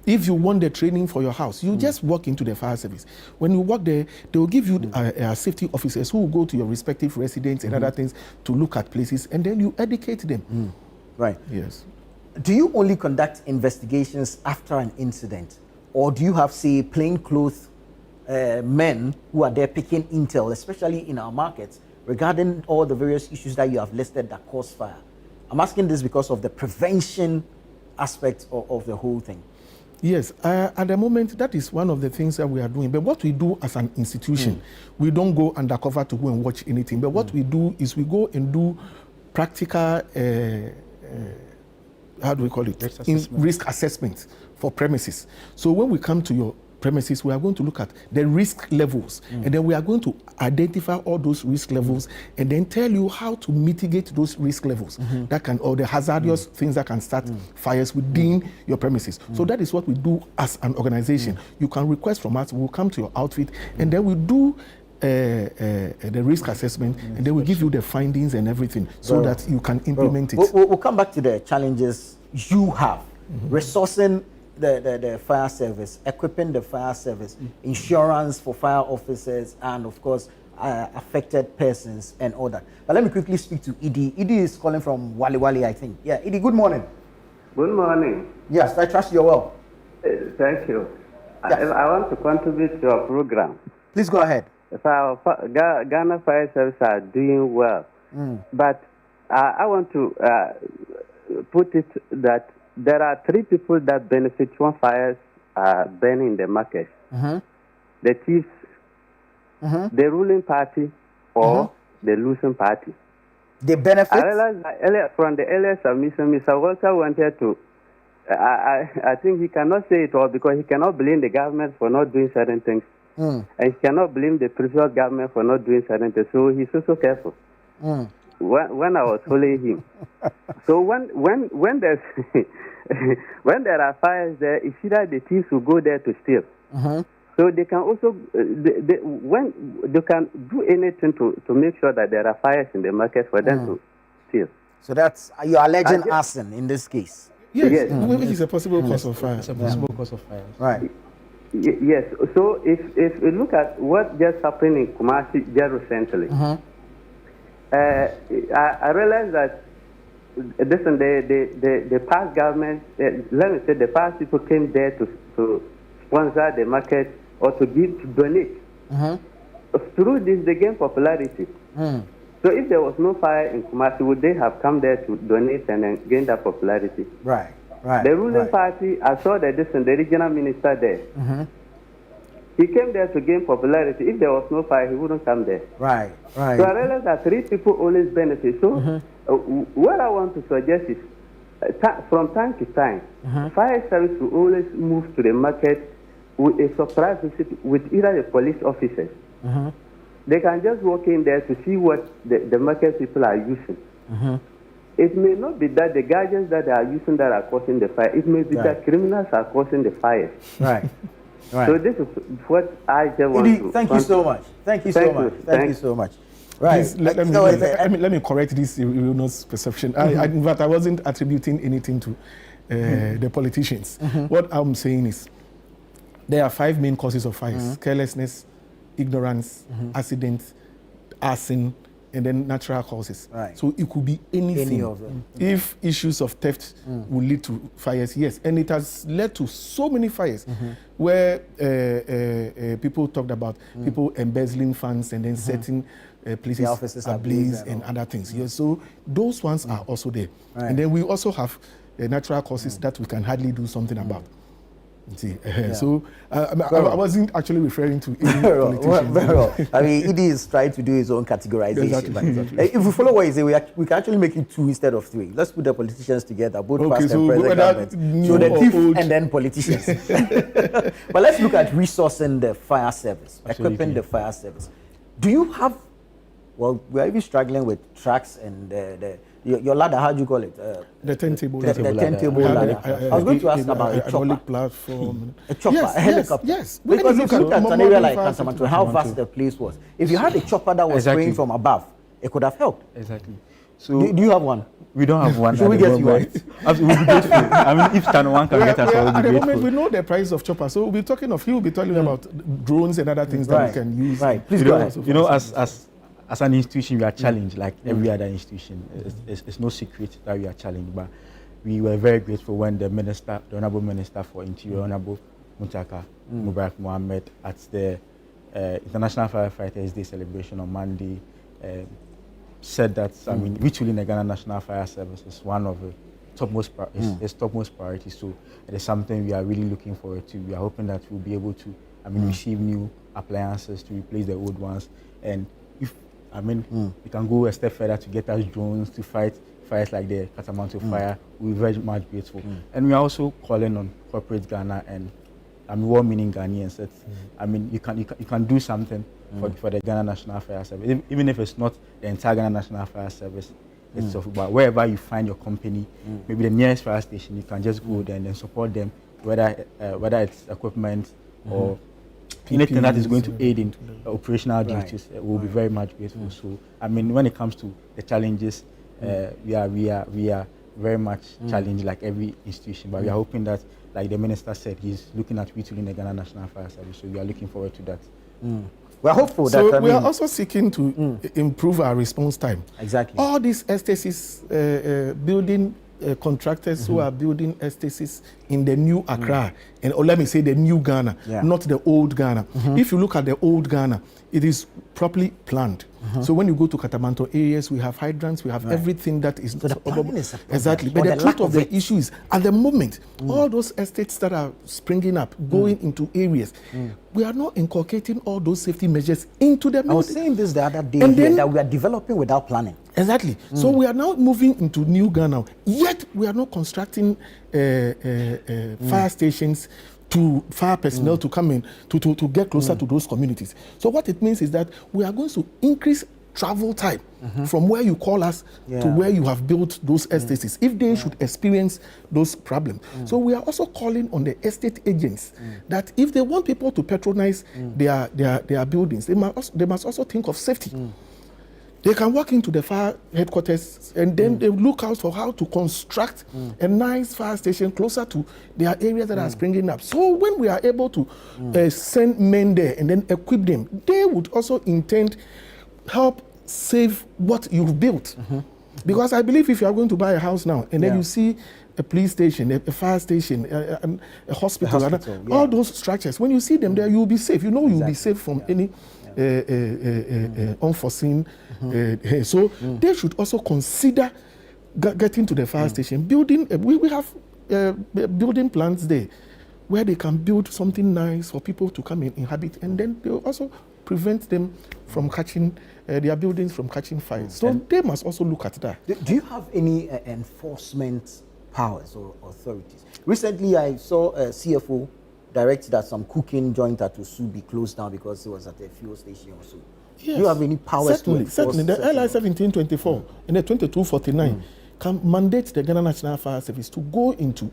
If you want the training for your house, you just walk into the fire service. When you walk there, they will give you safety officers who will go to your respective residents and other things to look at places, and then you educate them. Right. Yes. Do you only conduct investigations after an incident, or do you have, say, plainclothes men who are there picking intel, especially in our markets, regarding all the various issues that you have listed that cause fire? I'm asking this because of the prevention aspect of the whole thing. Yes, at the moment, that is one of the things that we are doing. But what we do as an institution, we don't go undercover to go and watch anything. But what we do is we go and do practical, how do we call it? Risk assessment for premises. So when we come to your premises, we are going to look at the risk levels, and then we are going to identify all those risk levels and then tell you how to mitigate those risk levels that can, or the hazardous things that can start fires within your premises. So that is what we do as an organization. You can request from us, we'll come to your outfit, and then we do the risk assessment, and then we give you the findings and everything so that you can implement it. We'll come back to the challenges you have. Resourcing the fire service, equipping the fire service, insurance for fire officers, and of course affected persons and all that. But let me quickly speak to Edie. Edie is calling from Wali Wali, I think. Yeah, Edie, good morning. Good morning. Yes, I trust you're well. Thank you. Yes. I want to contribute to your program. Please go ahead. Ghana Fire Service are doing well, but I want to put it that there are three people that benefit when fires are burning in the market. The chiefs, the ruling party, or the losing party. The benefit? I realized that earlier, from the earlier submission, Mr. Walter wanted to, I think he cannot say it all because he cannot blame the government for not doing certain things. And he cannot blame the previous government for not doing certain things. So he's also careful. When I was following him. So when there's when there are fires there, it's either the thieves will go there to steal. So they can also when they can do anything to make sure that there are fires in the market for them to steal. So that's you're alleging arson in this case. Yes, which is a possible cause of fire. It's a possible cause of fire. Right. Yes. So if you look at what just happened in Kumasi just recently, I realized that the past government, let me say the past people came there to sponsor the market or to donate. Through this, they gain popularity. So if there was no fire in Kumasi, would they have come there to donate and then gain that popularity? Right. Right. The ruling party, I saw the regional minister there. He came there to gain popularity. If there was no fire, he wouldn't come there. Right. Right. So I realized that three people always benefit. So what I want to suggest is, from time to time, fire service will always move to the market with a surprise visit with either the police officers. They can just walk in there to see what the market people are using. It may not be that the gadgets that they are using that are causing the fire. It may be that criminals are causing the fire. Right. Right. So this is what I just want to... Thank you so much. Thank you so much. Thank you so much. Right. Please, let me correct this erroneous perception. In fact, I wasn't attributing anything to the politicians. What I'm saying is there are 5 main causes of fires: carelessness, ignorance, accident, arson, and then natural causes. Right. So it could be anything. Any of them. If issues of theft will lead to fires, yes. And it has led to so many fires where people talked about people embezzling funds and then setting places offices ablaze ablaze and other things. Yes, so those ones are also there. Right. And then we also have natural causes that we can hardly do something about. See, so I wasn't actually referring to any politicians. Very well. I mean, it is trying to do its own categorization. Exactly. If we follow what you say, we can actually make it 2 instead of 3. Let's put the politicians together, both Okay, past so and present whether governments. new So the or thief old. and then politicians. But let's look at resourcing the fire service, Absolutely. equipping the fire service. Do you have, well, we're even struggling with trucks and your ladder, how do you call it? The turntable. The turntable ladder. I was going to ask about a chopper. hydraulic platform. A chopper, Yes, a helicopter. yes. Because if you look at an area like Kasamanto, Kasamanto, how vast the place was, if you had a chopper that was Exactly. spraying from above, it could have helped. Exactly. So Do you have one? we don't have one. Should at we the get you moment. We'll be grateful. I mean, if ChannelOne can get us, I will At be the moment, grateful. we know the price of chopper, so we'll be talking of. He will be telling about drones and other things that Right. we can use. Right. Please You go know, ahead. you know, as an institution, we are challenged like every other institution. It's no secret that we are challenged, but we were very grateful when the Honorable Minister for Interior, Honorable Muntaka Mubarak Mohammed, at the International Firefighters Day celebration on Monday, said that, I mean, retooling the Ghana National Fire Service is one of the topmost topmost priorities. So it is something we are really looking forward to. We are hoping that we'll be able to, receive new appliances to replace the old ones. And if, we can go a step further to get us drones to fight fires like the Kasamanto fire, we're very much grateful. And we are also calling on corporate Ghana and well-meaning Ghanaians that, you can do something for the Ghana National Fire Service, even if it's not the entire Ghana National Fire Service itself, but wherever you find your company, maybe the nearest fire station, you can just go there and then support them, whether it's equipment or anything that is going to aid in operational duties. We'll be very much grateful. So, when it comes to the challenges, we are very much challenged like every institution, but we are hoping that, like the minister said, he's looking at retooling the Ghana National Fire Service. So we are looking forward to that. We're hopeful that. So we are also seeking to improve our response time. Exactly. All these estates, building contractors who are building estates in the new Accra, or let me say the new Ghana, not the old Ghana. If you look at the old Ghana, it is properly planned. So when you go to Katamanto areas, we have hydrants, we have everything that is... So the planning is a problem. Exactly. Or But the the truth lack of of the it. issue is, at the moment, all those estates that are springing up, going into areas, we are not inculcating all those safety measures into the I was building. saying this the other day And here, then- that we are developing without planning. Exactly. So we are now moving into new Ghana, yet we are not constructing fire stations to fire personnel to come in to get closer to those communities. So what it means is that we are going to increase travel time from where you call us to where you have built those estates, if they should experience those problems. So we are also calling on the estate agents that if they want people to patronize their buildings, they must also think of safety. They can walk into the fire headquarters and then they look out for how to construct a nice fire station closer to their areas that are springing up. So when we are able to send men there and then equip them, they would also intend help save what you've built. Because I believe if you are going to buy a house now and then you see a police station, a fire station, a hospital, all those structures, when you see them there, you'll be safe. You know you'll be safe from any unforeseen. So they should also consider getting to the fire station, building. We have building plans there where they can build something nice for people to come and inhabit, and then they will also prevent them from catching their buildings from catching fires. So they must also look at that. Do you have any enforcement powers or authorities? Recently, I saw a CFO direct that some cooking joint at Osu be closed down because it was at a fuel station or so. Yes. Do you have any powers Certainly. to enforce? The LI 1724 and the 2249 can mandate the Ghana National Fire Service to go into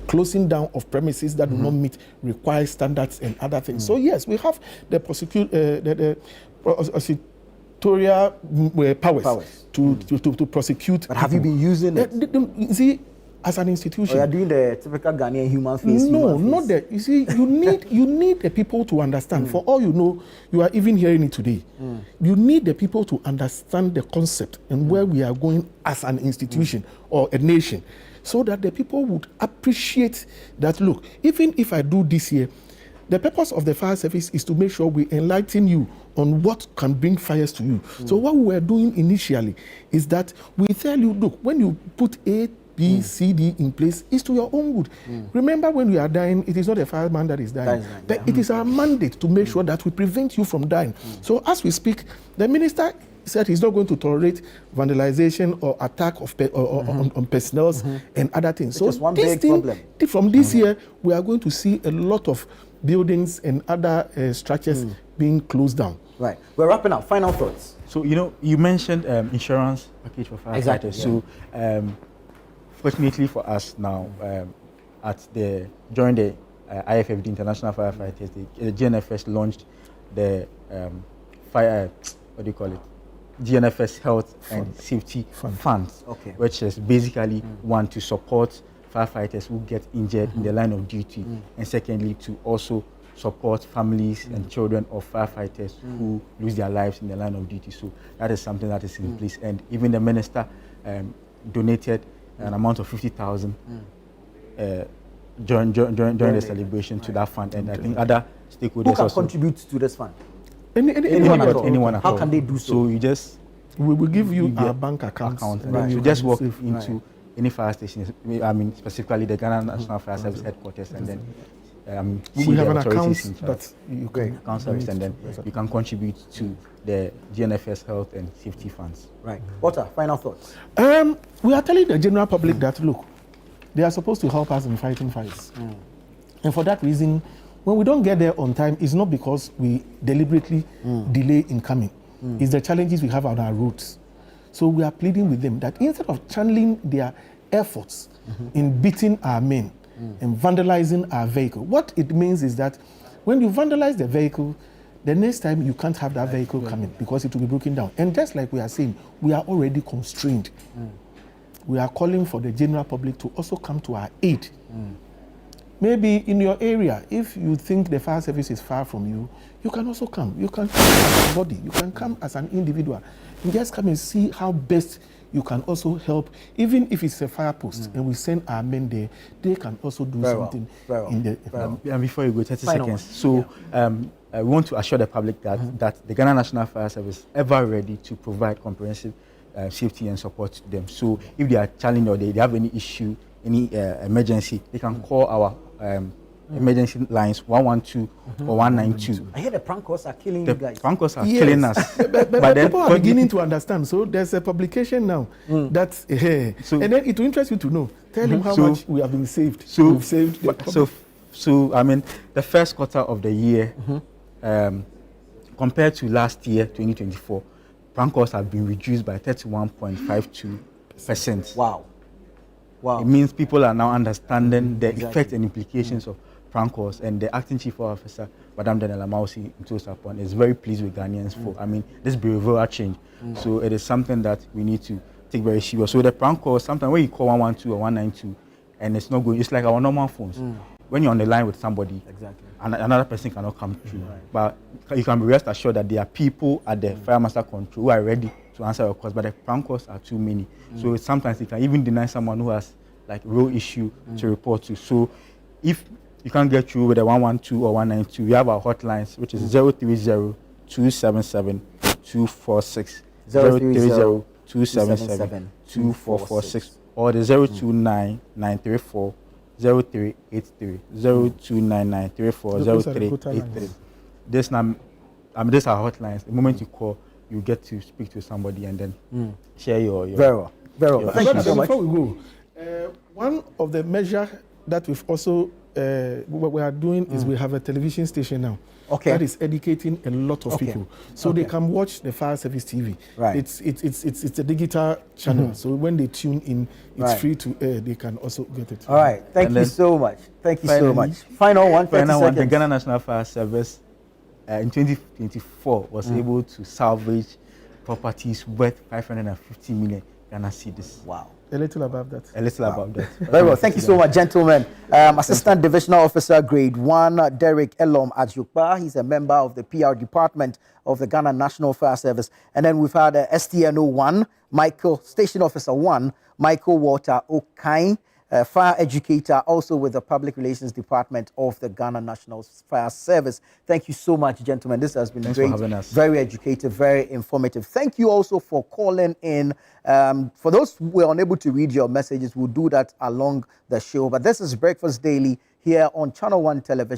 closing down of premises that do not meet required standards and other things. So yes, we have the prosecutorial powers, to prosecute. But have you been using it? You see, as an institution. Or you're doing the typical Ghanaian human face? No, not that. You see, you need the people to understand. For all you know, you are even hearing it today. You need the people to understand the concept and where we are going as an institution or a nation, so that the people would appreciate that. Look, even if I do this here, the purpose of the fire service is to make sure we enlighten you on what can bring fires to you. So what we were doing initially is that we tell you, look, when you put A, B, C, D in place, it's to your own good. Remember, when we are dying, it is not a fireman that is dying. But it is our mandate to make sure that we prevent you from dying. So as we speak, the minister said he's not going to tolerate vandalization or attack of on personnel and other things. Which is one big problem. From this year, we are going to see a lot of buildings and other structures being closed down. Right. We're wrapping up. Final thoughts. So, you mentioned insurance package for firefighters. Exactly. So, fortunately for us now, during the IFFD International Firefighters, the GNFS launched the GNFS Health and Safety Funds, which is basically one, to support firefighters who get injured in the line of duty, and secondly, to also support families and children of firefighters who lose their lives in the line of duty. So that is something that is in place, and even the minister donated an amount of 50,000 during the celebration to that fund, and I think other stakeholders who can also contribute to this fund. Anyone at all. How can they do so? So you just we will give you our bank account, and then you just walk into any fire station. I mean, specifically the Ghana National Fire Service headquarters, and then we have an account that you can account service, and then you can contribute to the GNFS Health and Safety Funds. Right. Walter, final thoughts. We are telling the general public that, look, they are supposed to help us in fighting fires, and for that reason, when we don't get there on time, it's not because we deliberately delay in coming. It's the challenges we have on our roads. So we are pleading with them that instead of channeling their efforts in beating our men and vandalizing our vehicle, what it means is that when you vandalize the vehicle, the next time you can't have that vehicle coming because it will be broken down. And just like we are saying, we are already constrained. We are calling for the general public to also come to our aid. Maybe in your area, if you think the fire service is far from you, you can also come. You can come as a body. You can come as an individual. You just come and see how best you can also help. Even if it's a fire post and we send our men there, they can also do something in the... And before you go, 30 seconds. So we want to assure the public that the Ghana National Fire Service is ever ready to provide comprehensive safety and support to them. So if they are challenged or they have any issue, any emergency, they can call our emergency lines 112 or 192. I hear the prank calls are killing you guys. The prank calls are killing us. but then people are beginning to understand. So there's a publication now that's and then it will interest you to know. Tell him how much we have been saved. So we've saved so I mean, the first quarter of the year, compared to last year, 2024, prank calls have been reduced by 31.52%. Wow. It means people are now understanding the effects and implications of prank calls, and the acting chief officer, Madame Daniela Mausi Ntosapon, is very pleased with Ghanaians for, I mean, this behavioral change. So it is something that we need to take very serious. So the prank calls, sometimes when you call 112 or 192 and it's not going, it's like our normal phones. When you're on the line with somebody, and another person cannot come through. But you can be rest assured that there are people at the fire master control who are ready to answer your calls, but the prank calls are too many. So sometimes you can even deny someone who has like real issue to report to. So if you can't get through with the 112 or 192, we have our hotlines, which is 030-277-246, 030-277-2446, or the 029-934-0383, 029-934-0383. This now, these are hotlines. The moment you call, you get to speak to somebody and then share your very well. Thank you so much. Before we go, one of the measures that we've also what we are doing is we have a television station now that is educating a lot of people, so they can watch the Fire Service TV. Right. It's a digital channel, so when they tune in, it's free to air. They can also get it. All right. Thank you so much. Thank you so much. Final one. The Ghana National Fire Service in 2024 was able to salvage properties worth 550 million Ghana cedis. Wow. A little above that. A little above that. Very well. Thank you so much, gentlemen. Assistant Divisional Officer, Grade 1, Derek Elom Ajukba. He's a member of the PR department of the Ghana National Fire Service. And then we've had STNO 1, Michael, Station Officer 1, Michael Walter Okain, fire educator, also with the Public Relations Department of the Ghana National Fire Service. Thank you so much, gentlemen. This has been great, for having us. Very educative, very informative. Thank you also for calling in. For those who were unable to read your messages, we'll do that along the show. But this is Breakfast Daily here on Channel One Television.